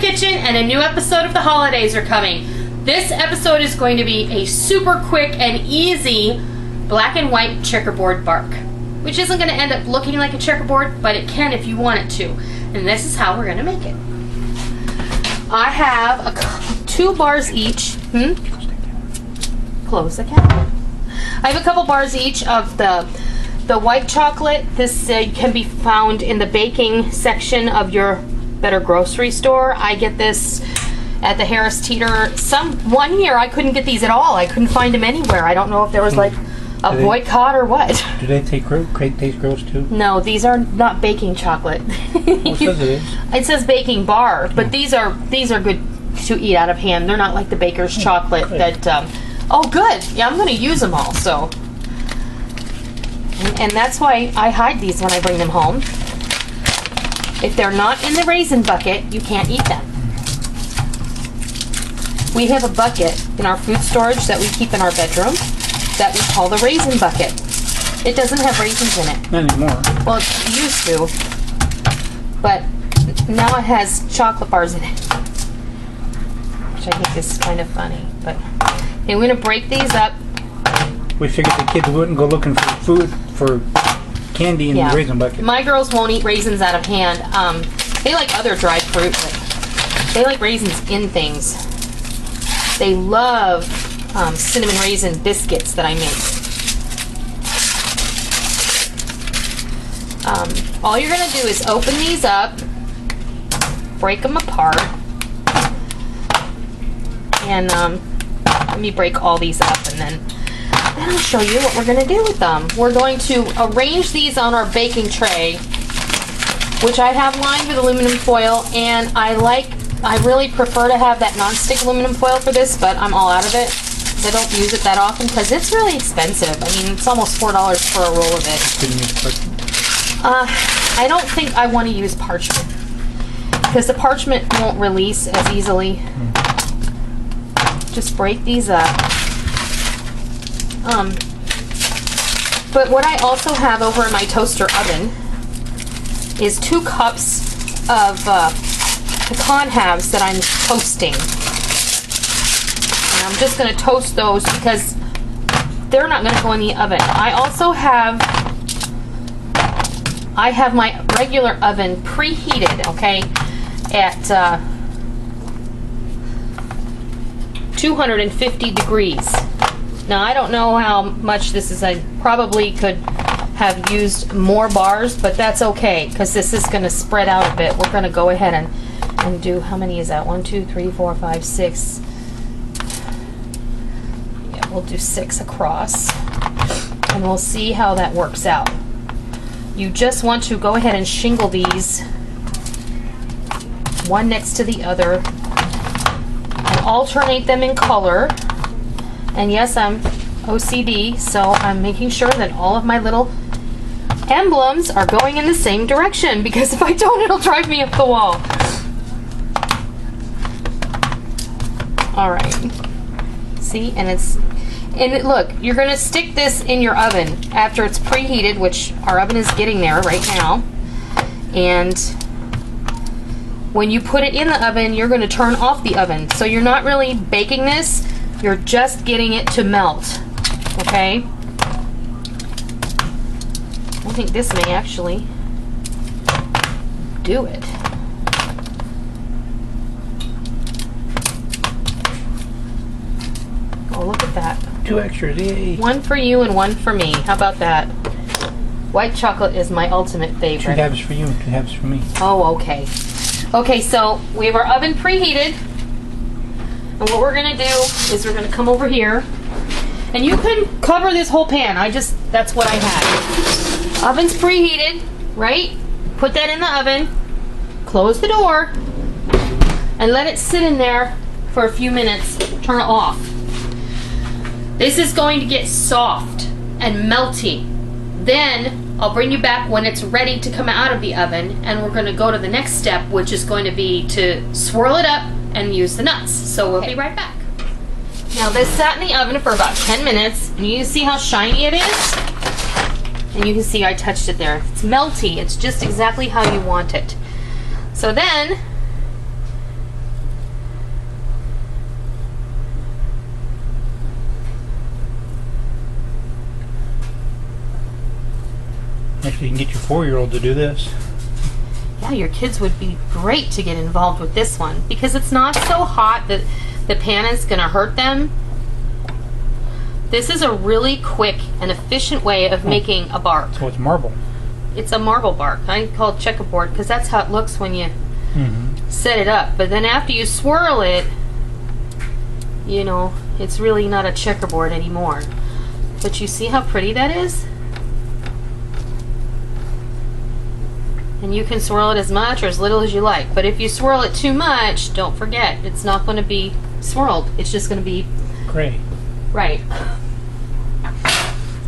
kitchen, and a new episode of the holidays are coming. This episode is going to be a super quick and easy black and white checkerboard bark, which isn't going to end up looking like a checkerboard, but it can if you want it to. And this is how we're going to make it. I have 2 bars each. Close the cap. I have a couple bars each of the white chocolate. This can be found in the baking section of your better grocery store. I get this at the Harris Teeter. One year I couldn't get these at all. I couldn't find them anywhere. I don't know if there was like a boycott or what. Do they taste gross too? No, these are not baking chocolate. What says it is? It says baking bar, but these are good to eat out of hand. They're not like the baker's chocolate that. Oh, good. Yeah, I'm going to use them all. So, and that's why I hide these when I bring them home. If they're not in the raisin bucket, you can't eat them. We have a bucket in our food storage that we keep in our bedroom that we call the raisin bucket. It doesn't have raisins in it. Not anymore. Well, it used to, but now it has chocolate bars in it, which I think is kind of funny. But okay, we're gonna break these up. We figured the kids wouldn't go looking for food for candy in the raisin bucket. My girls won't eat raisins out of hand. They like other dried fruit, but they like raisins in things. They love cinnamon raisin biscuits that I make. All you're going to do is open these up, break them apart, and let me break all these up, and then I'll show you what we're going to do with them. We're going to arrange these on our baking tray, which I have lined with aluminum foil, and I really prefer to have that non-stick aluminum foil for this, but I'm all out of it. I don't use it that often because it's really expensive. I mean, it's almost $4 for a roll of it. I don't think I want to use parchment because the parchment won't release as easily. Just break these up. But what I also have over in my toaster oven is 2 cups of pecan halves that I'm toasting. And I'm just going to toast those because they're not going to go in the oven. I also have my regular oven preheated, okay, at 250 degrees. Now, I don't know how much this is. I probably could have used more bars, but that's okay because this is going to spread out a bit. We're going to go ahead and do, how many is that? 1, 2, 3, 4, 5, 6. Yeah, we'll do 6 across, and we'll see how that works out. You just want to go ahead and shingle these one next to the other and alternate them in color. And yes, I'm OCD, so I'm making sure that all of my little emblems are going in the same direction, because if I don't, it'll drive me up the wall. All right. See, look, you're going to stick this in your oven after it's preheated, which our oven is getting there right now. And when you put it in the oven, you're going to turn off the oven. So you're not really baking this, you're just getting it to melt. Okay? I think this may actually do it. Oh, look at that. 2 extras, yay. 1 for you and 1 for me. How about that? White chocolate is my ultimate favorite. 2 halves for you, 2 halves for me. Oh, okay. Okay, so we have our oven preheated. And what we're going to do is we're going to come over here. And you can cover this whole pan. That's what I have. Oven's preheated, right? Put that in the oven. Close the door. And let it sit in there for a few minutes. Turn it off. This is going to get soft and melty. Then I'll bring you back when it's ready to come out of the oven, and we're going to go to the next step, which is going to be to swirl it up and use the nuts. So we'll be right back. Now this sat in the oven for about 10 minutes, and you can see how shiny it is. And you can see I touched it there. It's melty. It's just exactly how you want it. So then Actually, you can get your 4-year-old to do this. Yeah, your kids would be great to get involved with this one because it's not so hot that the pan is going to hurt them. This is a really quick and efficient way of making a bark. So it's marble. It's a marble bark. I call it checkerboard because that's how it looks when you set it up. But then after you swirl it, you know, it's really not a checkerboard anymore. But you see how pretty that is? And you can swirl it as much or as little as you like. But if you swirl it too much, don't forget, it's not going to be swirled. It's just going to be gray. Right.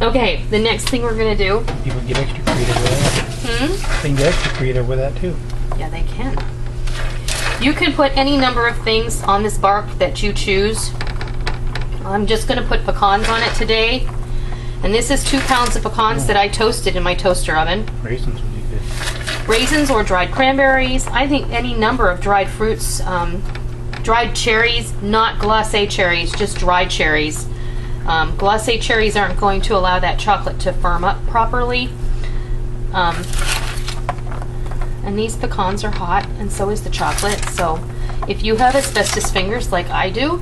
Okay, the next thing we're going to do. People get extra creative with that. They can get extra creative with that too. Yeah, they can. You can put any number of things on this bark that you choose. I'm just going to put pecans on it today. And this is 2 pounds of pecans that I toasted in my toaster oven. Raisins would be good. Raisins or dried cranberries. I think any number of dried fruits. Dried cherries, not glacé cherries, just dried cherries. Glacé cherries aren't going to allow that chocolate to firm up properly. And these pecans are hot, and so is the chocolate. So if you have asbestos fingers like I do,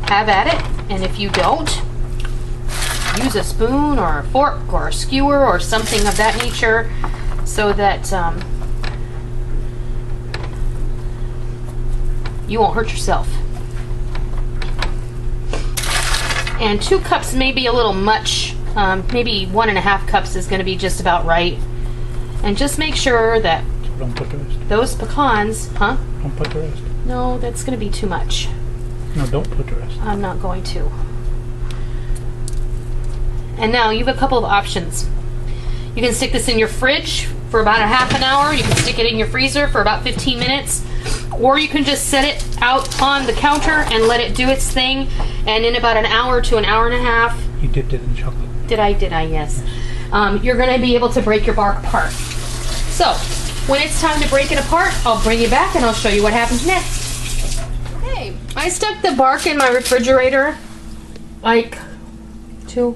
have at it. And if you don't, use a spoon or a fork or a skewer or something of that nature so that you won't hurt yourself. And 2 cups may be a little much. Maybe 1.5 cups is going to be just about right. And just make sure that Don't put the rest. those pecans, Don't put the rest. No, that's going to be too much. No, don't put the rest. I'm not going to. And now you have a couple of options. You can stick this in your fridge for about a half an hour. You can stick it in your freezer for about 15 minutes. Or you can just set it out on the counter and let it do its thing. And in about an hour to an hour and a half. You dipped it in chocolate. Did I? Yes. You're going to be able to break your bark apart. So, when it's time to break it apart, I'll bring you back and I'll show you what happens next. Okay, I stuck the bark in my refrigerator like 3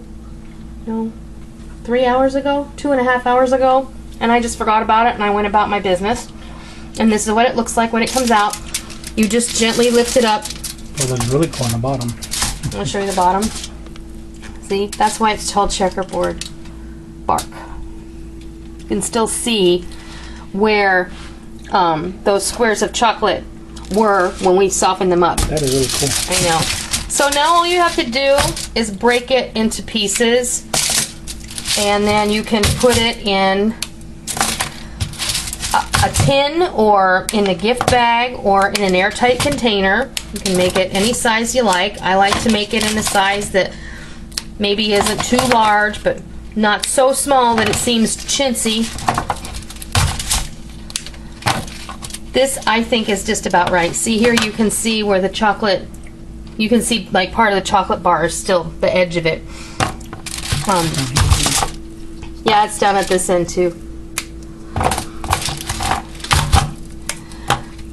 hours ago, 2.5 hours ago, and I just forgot about it and I went about my business. And this is what it looks like when it comes out. You just gently lift it up. Well, there's really cool on the bottom. I'll show you the bottom. See, that's why it's called checkerboard bark. You can still see where those squares of chocolate were when we softened them up. That is really cool. I know. So now all you have to do is break it into pieces, and then you can put it in a tin or in a gift bag or in an airtight container. You can make it any size you like. I like to make it in a size that maybe isn't too large, but not so small that it seems chintzy. This, I think, is just about right. See here, you can see where the chocolate, you can see like part of the chocolate bar is still the edge of it. Yeah, it's down at this end too.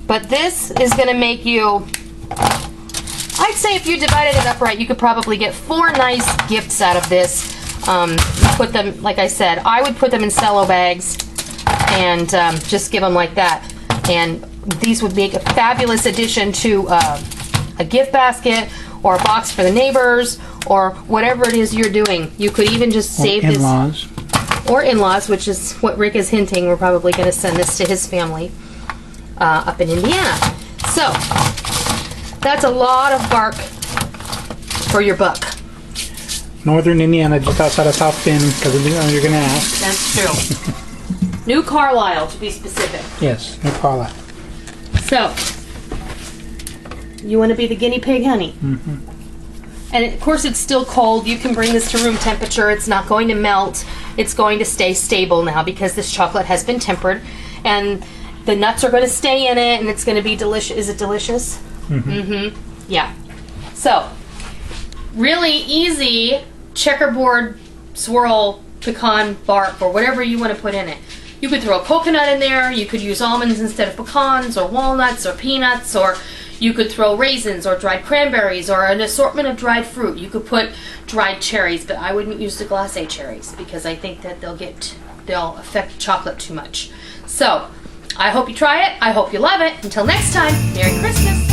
But this is going to make you, I'd say if you divided it up right, you could probably get 4 nice gifts out of this. Put them, like I said, I would put them in cello bags and just give them like that. And these would make a fabulous addition to a gift basket or a box for the neighbors or whatever it is you're doing. You could even just save this. In-laws. Or in-laws, which is what Rick is hinting. We're probably going to send this to his family up in Indiana. So, that's a lot of bark for your buck. Northern Indiana, just outside of South Bend, because you're going to ask. That's true. New Carlisle, to be specific. Yes, New Carlisle. So, you want to be the guinea pig, honey? Mm-hmm. And of course it's still cold. You can bring this to room temperature. It's not going to melt. It's going to stay stable now because this chocolate has been tempered. And the nuts are going to stay in it and it's going to be delicious. Is it delicious? Mm-hmm. Mm-hmm. Yeah. So, really easy checkerboard swirl pecan bark or whatever you want to put in it. You could throw a coconut in there. You could use almonds instead of pecans or walnuts or peanuts, or you could throw raisins or dried cranberries or an assortment of dried fruit. You could put dried cherries, but I wouldn't use the glacé cherries because I think that they'll get they'll affect the chocolate too much. So, I hope you try it. I hope you love it. Until next time, Merry Christmas.